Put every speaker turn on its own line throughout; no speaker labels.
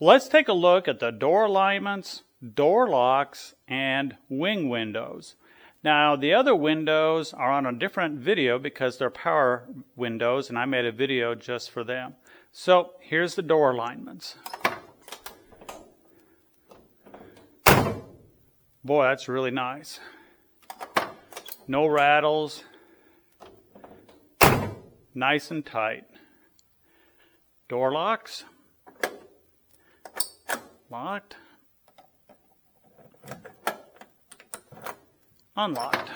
Let's take a look at the door alignments, door locks, and wing windows. Now, the other windows are on a different video because they're power windows, and I made a video just for them. So, here's the door alignments. Boy, that's really nice. No rattles. Nice and tight. Door locks. Locked. Unlocked.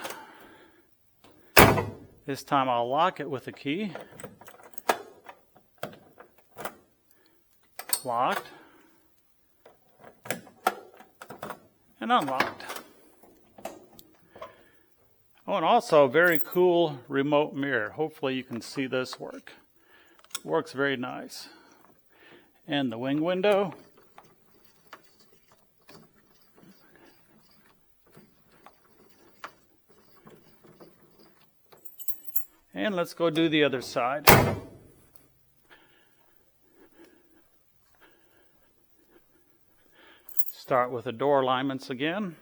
This time I'll lock it with a key. Locked. And unlocked. Oh, and also a very cool remote mirror. Hopefully you can see this work. Works very nice. And the wing window. And let's go do the other side. Start with the door alignments again.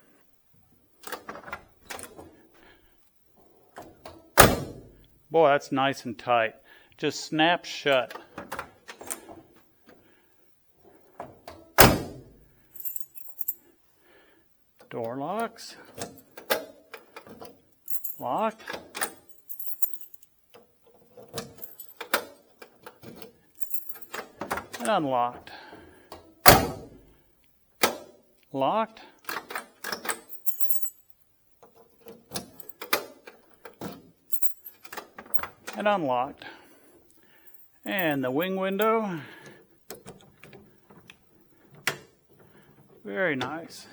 Boy, that's nice and tight. Just snaps shut. Door locks. Locked. And unlocked. Locked. And unlocked. And the wing window. Very nice.